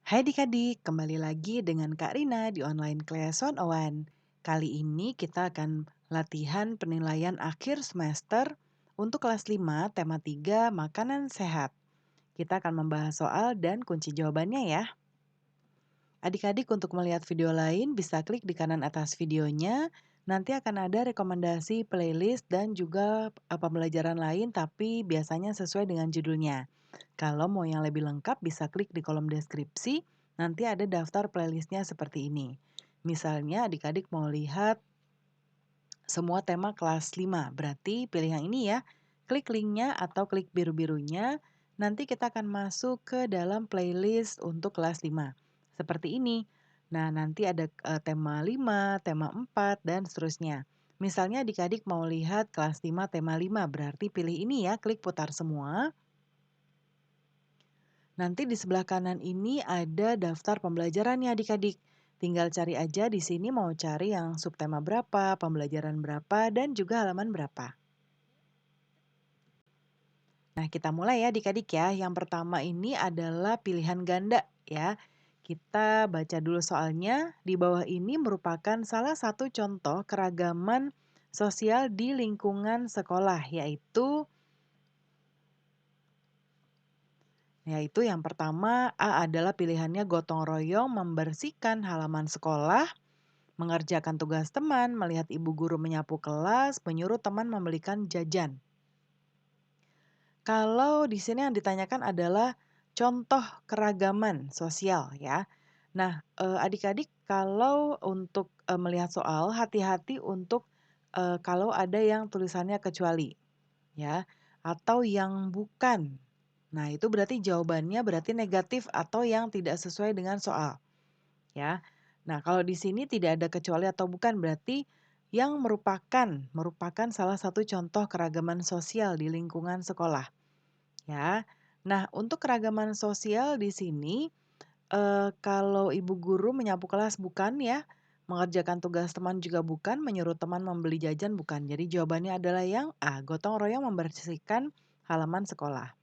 Hai adik-adik, kembali lagi dengan Kak Rina di online class 101. Kali ini kita akan latihan penilaian akhir semester untuk kelas 5, tema 3, makanan sehat. Kita akan membahas soal dan kunci jawabannya ya. Adik-adik untuk melihat video lain bisa klik di kanan atas videonya. Nanti akan ada rekomendasi playlist dan juga pembelajaran lain tapi biasanya sesuai dengan judulnya. Kalau mau yang lebih lengkap bisa klik di kolom deskripsi, nanti ada daftar playlistnya seperti ini. Misalnya adik-adik mau lihat semua tema kelas 5, berarti pilih yang ini ya. Klik linknya atau klik biru-birunya, nanti kita akan masuk ke dalam playlist untuk kelas 5. Seperti ini. Nah, nanti ada tema 5, tema 4, dan seterusnya. Misalnya adik-adik mau lihat kelas 5 tema 5, berarti pilih ini ya, klik putar semua. Nanti di sebelah kanan ini ada daftar pembelajarannya adik-adik. Tinggal cari aja di sini mau cari yang subtema berapa, pembelajaran berapa, dan juga halaman berapa. Nah, kita mulai ya adik-adik ya. Yang pertama ini adalah pilihan ganda ya. Kita baca dulu soalnya. Di bawah ini merupakan salah satu contoh keragaman sosial di lingkungan sekolah, yaitu yang pertama A adalah pilihannya gotong royong membersihkan halaman sekolah, mengerjakan tugas teman, melihat ibu guru menyapu kelas, menyuruh teman membelikan jajan. Kalau di sini yang ditanyakan adalah contoh keragaman sosial ya. Nah, adik-adik kalau untuk melihat soal hati-hati untuk kalau ada yang tulisannya kecuali ya atau yang bukan. Nah, itu berarti jawabannya berarti negatif atau yang tidak sesuai dengan soal ya. Nah, kalau di sini tidak ada kecuali atau bukan berarti yang merupakan salah satu contoh keragaman sosial di lingkungan sekolah. Ya. Nah, untuk keragaman sosial di sini, kalau ibu guru menyapu kelas bukan ya, mengerjakan tugas teman juga bukan, menyuruh teman membeli jajan bukan. Jadi jawabannya adalah yang A, gotong royong membersihkan halaman sekolah.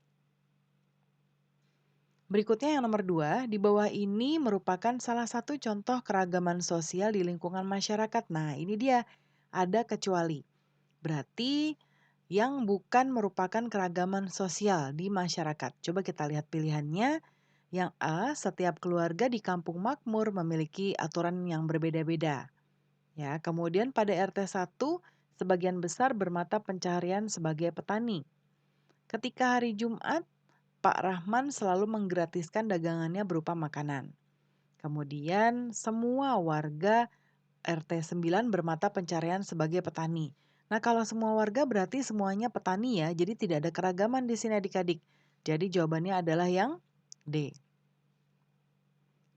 Berikutnya yang nomor 2, di bawah ini merupakan salah satu contoh keragaman sosial di lingkungan masyarakat. Nah, ini dia, ada kecuali. Berarti yang bukan merupakan keragaman sosial di masyarakat. Coba kita lihat pilihannya. Yang A, setiap keluarga di kampung makmur memiliki aturan yang berbeda-beda. Ya, kemudian pada RT 1, sebagian besar bermata pencaharian sebagai petani. Ketika hari Jumat, Pak Rahman selalu menggratiskan dagangannya berupa makanan. Kemudian semua warga RT 9 bermata pencaharian sebagai petani. Nah, kalau semua warga berarti semuanya petani ya, jadi tidak ada keragaman di sini adik-adik. Jadi jawabannya adalah yang D.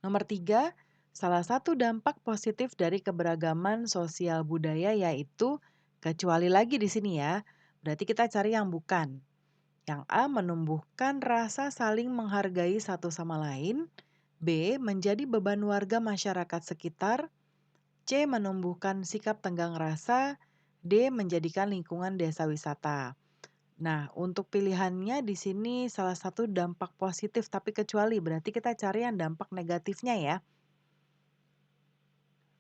Nomor 3, salah satu dampak positif dari keberagaman sosial budaya yaitu kecuali lagi di sini ya. Berarti kita cari yang bukan. Yang A menumbuhkan rasa saling menghargai satu sama lain, B menjadi beban warga masyarakat sekitar, C menumbuhkan sikap tenggang rasa, D menjadikan lingkungan desa wisata. Nah, untuk pilihannya di sini salah satu dampak positif tapi kecuali berarti kita cari yang dampak negatifnya ya.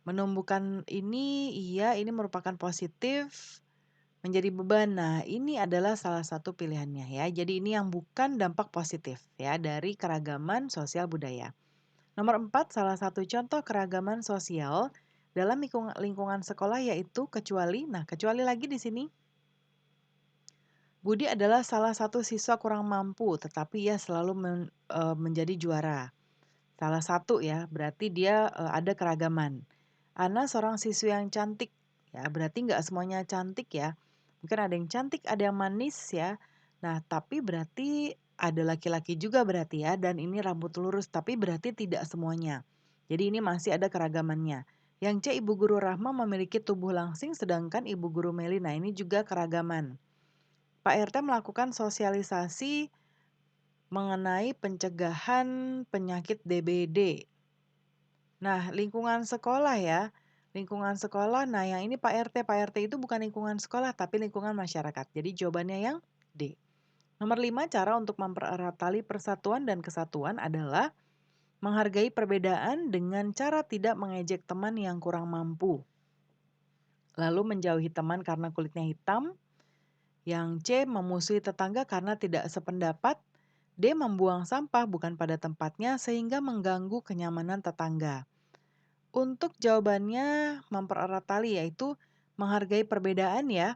Menumbuhkan ini iya ini merupakan positif, menjadi beban. Nah, ini adalah salah satu pilihannya ya. Jadi ini yang bukan dampak positif ya dari keragaman sosial budaya. Nomor 4, salah satu contoh keragaman sosial dalam lingkungan sekolah yaitu kecuali. Nah, kecuali lagi di sini. Budi adalah salah satu siswa kurang mampu, tetapi ia selalu menjadi juara. Salah satu ya, berarti dia ada keragaman. Ana seorang siswi yang cantik, ya berarti nggak semuanya cantik ya. Mungkin ada yang cantik, ada yang manis ya. Nah, tapi berarti ada laki-laki juga berarti ya, dan ini rambut lurus, tapi berarti tidak semuanya. Jadi ini masih ada keragamannya. Yang C, Ibu Guru Rahma memiliki tubuh langsing, sedangkan Ibu Guru Melina ini juga keragaman. Pak RT melakukan sosialisasi mengenai pencegahan penyakit DBD. Nah, lingkungan sekolah ya. Lingkungan sekolah, nah yang ini Pak RT. Pak RT itu bukan lingkungan sekolah, tapi lingkungan masyarakat. Jadi jawabannya yang D. Nomor 5, cara untuk mempererat tali persatuan dan kesatuan adalah Menghargai perbedaan dengan cara tidak mengejek teman yang kurang mampu. Lalu menjauhi teman karena kulitnya hitam. Yang C, memusuhi tetangga karena tidak sependapat. D, membuang sampah bukan pada tempatnya sehingga mengganggu kenyamanan tetangga. Untuk jawabannya mempererat tali, yaitu menghargai perbedaan ya.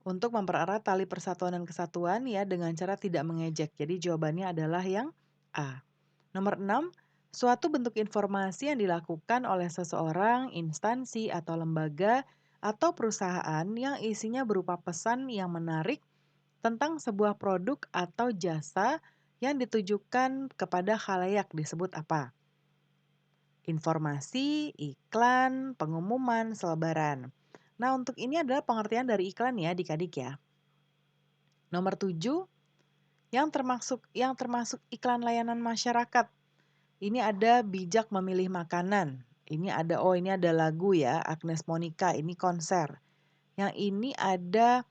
Untuk mempererat tali persatuan dan kesatuan ya dengan cara tidak mengejek. Jadi jawabannya adalah yang A. Nomor 6, suatu bentuk informasi yang dilakukan oleh seseorang, instansi, atau lembaga atau perusahaan yang isinya berupa pesan yang menarik tentang sebuah produk atau jasa yang ditujukan kepada khalayak disebut apa? Informasi, iklan, pengumuman, selebaran. Nah, untuk ini adalah pengertian dari iklan ya, adik-adik ya. Nomor 7, yang termasuk iklan layanan masyarakat. Ini ada bijak memilih makanan. Ini ada lagu ya, Agnes Monica, ini konser. Yang ini ada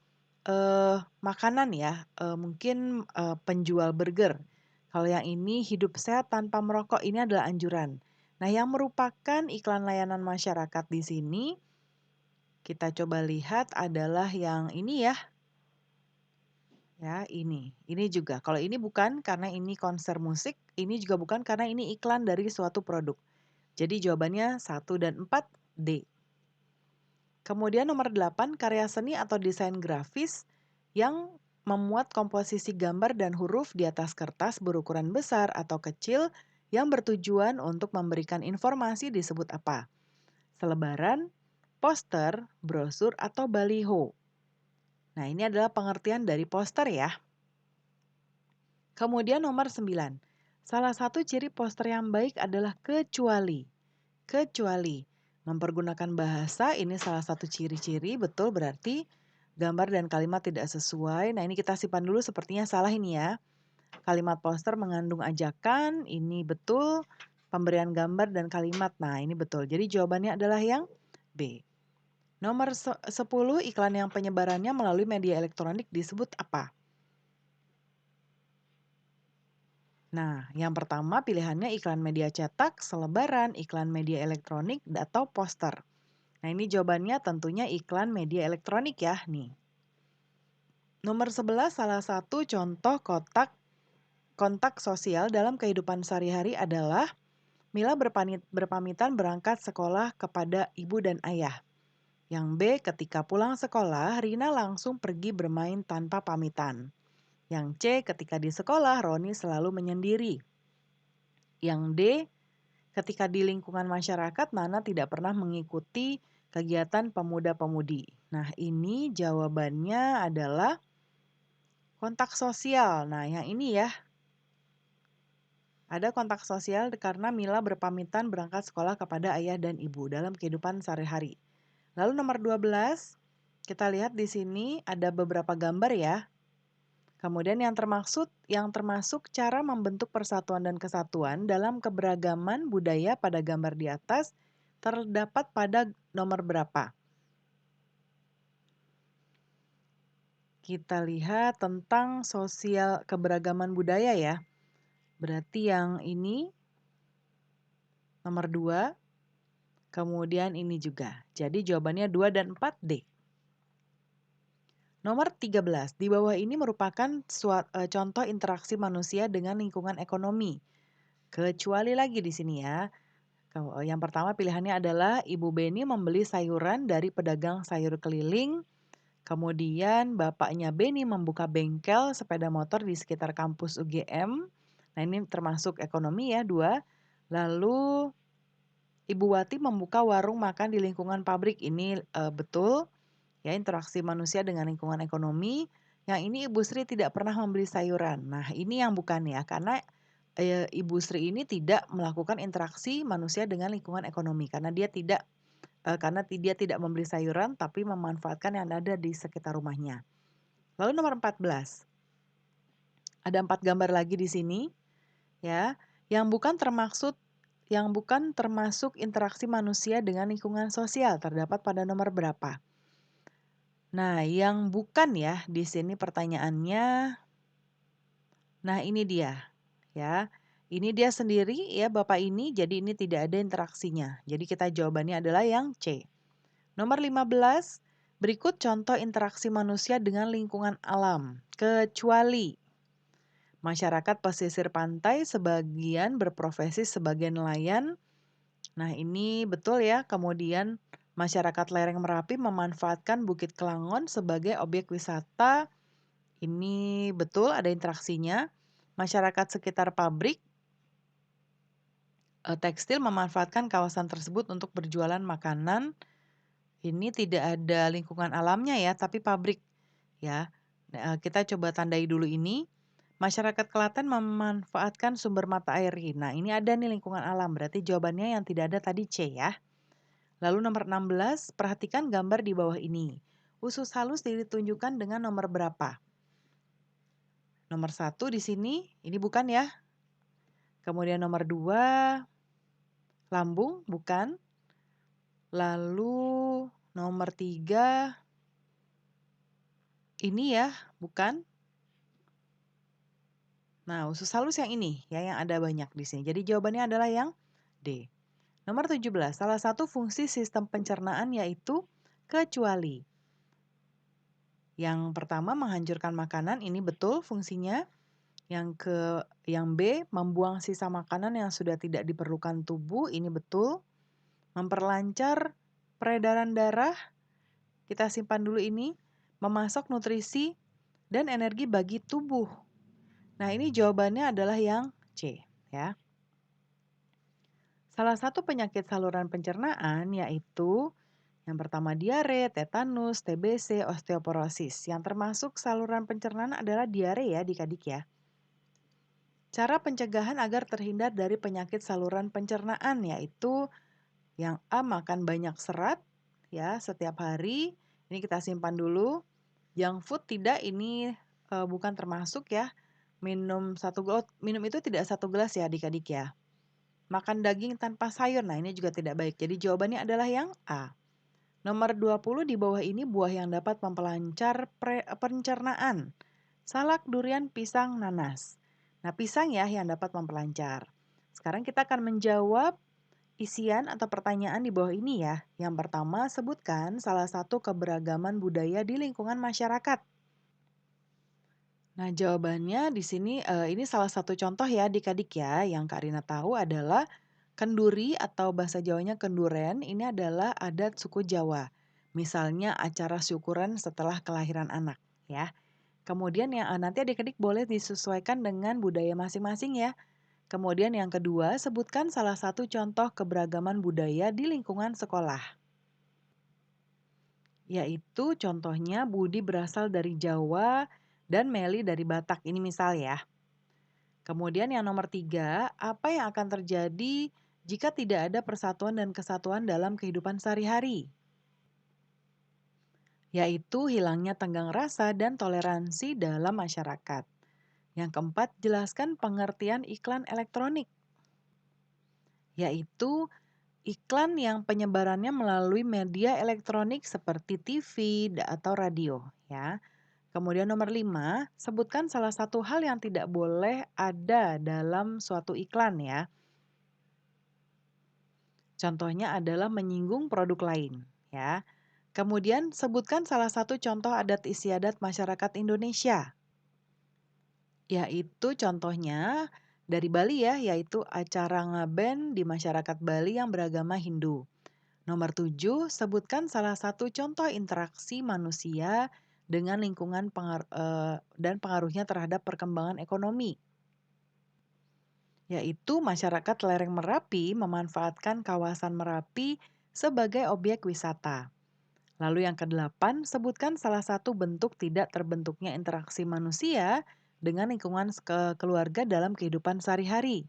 makanan ya, mungkin penjual burger. Kalau yang ini hidup sehat tanpa merokok, ini adalah anjuran. Nah, yang merupakan iklan layanan masyarakat di sini, kita coba lihat adalah yang ini ya. Ya, ini. Ini juga. Kalau ini bukan karena ini konser musik, ini juga bukan karena ini iklan dari suatu produk. Jadi jawabannya 1 dan 4 D. Kemudian nomor 8, karya seni atau desain grafis yang memuat komposisi gambar dan huruf di atas kertas berukuran besar atau kecil yang bertujuan untuk memberikan informasi disebut apa? Selebaran, poster, brosur, atau baliho. Nah, ini adalah pengertian dari poster ya. Kemudian nomor 9, salah satu ciri poster yang baik adalah kecuali. Kecuali. Mempergunakan bahasa ini salah satu ciri-ciri, betul berarti gambar dan kalimat tidak sesuai. Nah, ini kita simpan dulu sepertinya salah ini ya. Kalimat poster mengandung ajakan, ini betul. Pemberian gambar dan kalimat, nah ini betul. Jadi jawabannya adalah yang B. Nomor 10, iklan yang penyebarannya melalui media elektronik disebut apa? Nah, yang pertama pilihannya iklan media cetak, selebaran, iklan media elektronik, atau poster. Nah, ini jawabannya tentunya iklan media elektronik ya, nih. Nomor 11, salah satu contoh kontak sosial dalam kehidupan sehari-hari adalah Mila berpamitan berangkat sekolah kepada ibu dan ayah. Yang B, ketika pulang sekolah, Rina langsung pergi bermain tanpa pamitan. Yang C, ketika di sekolah, Roni selalu menyendiri. Yang D, ketika di lingkungan masyarakat, Nana tidak pernah mengikuti kegiatan pemuda-pemudi. Nah, ini jawabannya adalah kontak sosial. Nah, yang ini ya. Ada kontak sosial karena Mila berpamitan berangkat sekolah kepada ayah dan ibu dalam kehidupan sehari-hari. Lalu nomor 12, kita lihat di sini ada beberapa gambar ya. Kemudian yang termasuk cara membentuk persatuan dan kesatuan dalam keberagaman budaya pada gambar di atas terdapat pada nomor berapa? Kita lihat tentang sosial keberagaman budaya ya. Berarti yang ini nomor 2, kemudian ini juga. Jadi jawabannya 2 dan 4 D. Nomor 13, di bawah ini merupakan contoh interaksi manusia dengan lingkungan ekonomi. Kecuali lagi di sini ya. Yang pertama pilihannya adalah Ibu Beni membeli sayuran dari pedagang sayur keliling. Kemudian bapaknya Beni membuka bengkel sepeda motor di sekitar kampus UGM. Nah, ini termasuk ekonomi ya, 2. Lalu Ibu Wati membuka warung makan di lingkungan pabrik. Ini betul. Ya, interaksi manusia dengan lingkungan ekonomi. Yang ini Ibu Sri tidak pernah membeli sayuran. Nah, ini yang bukan ya, karena Ibu Sri ini tidak melakukan interaksi manusia dengan lingkungan ekonomi karena dia tidak membeli sayuran tapi memanfaatkan yang ada di sekitar rumahnya. Lalu nomor 14. Ada 4 gambar lagi di sini ya, yang bukan termasuk interaksi manusia dengan lingkungan sosial terdapat pada nomor berapa? Nah, yang bukan ya di sini pertanyaannya. Nah, ini dia ya. Ini dia sendiri ya Bapak ini, jadi ini tidak ada interaksinya. Jadi kita jawabannya adalah yang C. Nomor 15, berikut contoh interaksi manusia dengan lingkungan alam. Kecuali masyarakat pesisir pantai sebagian berprofesi sebagai nelayan. Nah, ini betul ya. Kemudian masyarakat lereng Merapi memanfaatkan Bukit Kelangon sebagai objek wisata. Ini betul ada interaksinya. Masyarakat sekitar pabrik tekstil memanfaatkan kawasan tersebut untuk berjualan makanan. Ini tidak ada lingkungan alamnya ya, tapi pabrik ya. Kita coba tandai dulu ini. Masyarakat Klaten memanfaatkan sumber mata air. Nah, ini ada nih lingkungan alam, berarti jawabannya yang tidak ada tadi C ya. Lalu nomor 16, perhatikan gambar di bawah ini. Usus halus ditunjukkan dengan nomor berapa? Nomor 1 di sini, ini bukan ya. Kemudian nomor 2, lambung, bukan. Lalu nomor 3, ini ya, bukan. Nah, usus halus yang ini ya, yang ada banyak di sini. Jadi jawabannya adalah yang D. Nomor 17, salah satu fungsi sistem pencernaan yaitu kecuali. Yang pertama menghancurkan makanan, ini betul fungsinya. Yang B, membuang sisa makanan yang sudah tidak diperlukan tubuh, ini betul. Memperlancar peredaran darah, kita simpan dulu ini. Memasok nutrisi dan energi bagi tubuh. Nah, ini jawabannya adalah yang C ya. Salah satu penyakit saluran pencernaan yaitu yang pertama diare, tetanus, TBC, osteoporosis. Yang termasuk saluran pencernaan adalah diare ya adik-adik ya. Cara pencegahan agar terhindar dari penyakit saluran pencernaan yaitu yang A, makan banyak serat ya setiap hari. Ini kita simpan dulu. Junk food tidak, ini bukan termasuk ya. Minum itu tidak 1 gelas ya adik-adik ya. Makan daging tanpa sayur, nah ini juga tidak baik. Jadi jawabannya adalah yang A. Nomor 20 di bawah ini buah yang dapat memperlancar pencernaan. Salak, durian, pisang, nanas. Nah, pisang ya yang dapat memperlancar. Sekarang kita akan menjawab isian atau pertanyaan di bawah ini ya. Yang pertama, sebutkan salah satu keberagaman budaya di lingkungan masyarakat. Nah, jawabannya di sini ini salah satu contoh ya adik-adik ya. Yang Kak Rina tahu adalah kenduri atau bahasa Jawanya kenduren ini adalah adat suku Jawa. Misalnya acara syukuran setelah kelahiran anak ya. Kemudian yang nanti adik-adik boleh disesuaikan dengan budaya masing-masing ya. Kemudian yang kedua, sebutkan salah satu contoh keberagaman budaya di lingkungan sekolah. Yaitu contohnya Budi berasal dari Jawa dan Meli dari Batak. Ini misal ya. Kemudian yang nomor 3, apa yang akan terjadi jika tidak ada persatuan dan kesatuan dalam kehidupan sehari-hari? Yaitu hilangnya tenggang rasa dan toleransi dalam masyarakat. Yang keempat, jelaskan pengertian iklan elektronik. Yaitu iklan yang penyebarannya melalui media elektronik seperti TV atau radio ya. Kemudian nomor 5, sebutkan salah satu hal yang tidak boleh ada dalam suatu iklan ya. Contohnya adalah menyinggung produk lain ya. Kemudian sebutkan salah satu contoh adat istiadat masyarakat Indonesia. Yaitu contohnya dari Bali ya, yaitu acara ngaben di masyarakat Bali yang beragama Hindu. Nomor 7, sebutkan salah satu contoh interaksi manusia dengan lingkungan dan pengaruhnya terhadap perkembangan ekonomi. Yaitu masyarakat lereng Merapi memanfaatkan kawasan Merapi sebagai objek wisata. Lalu yang kedelapan, sebutkan salah satu bentuk tidak terbentuknya interaksi manusia dengan lingkungan keluarga dalam kehidupan sehari-hari.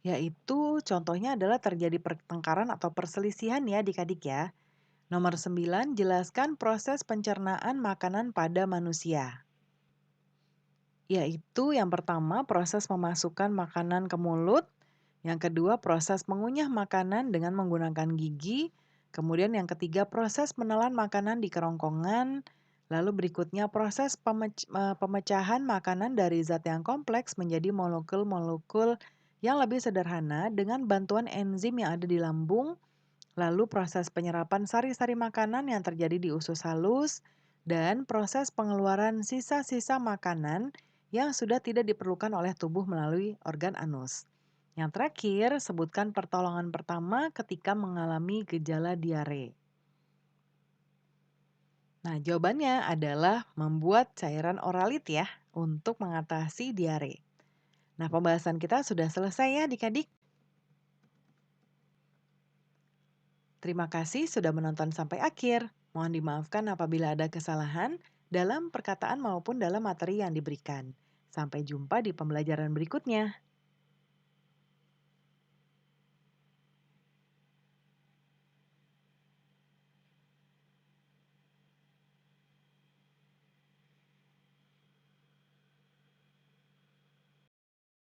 Yaitu contohnya adalah terjadi pertengkaran atau perselisihan ya adik-adik ya. Nomor 9, jelaskan proses pencernaan makanan pada manusia. Yaitu yang pertama proses memasukkan makanan ke mulut, yang kedua proses mengunyah makanan dengan menggunakan gigi, kemudian yang ketiga proses menelan makanan di kerongkongan, Lalu berikutnya proses pemecahan makanan dari zat yang kompleks menjadi molekul-molekul yang lebih sederhana dengan bantuan enzim yang ada di lambung. Lalu proses penyerapan sari-sari makanan yang terjadi di usus halus dan proses pengeluaran sisa-sisa makanan yang sudah tidak diperlukan oleh tubuh melalui organ anus. Yang terakhir, sebutkan pertolongan pertama ketika mengalami gejala diare. Nah, jawabannya adalah membuat cairan oralit ya untuk mengatasi diare. Nah, pembahasan kita sudah selesai ya adik-adik. Terima kasih sudah menonton sampai akhir. Mohon dimaafkan apabila ada kesalahan dalam perkataan maupun dalam materi yang diberikan. Sampai jumpa di pembelajaran berikutnya.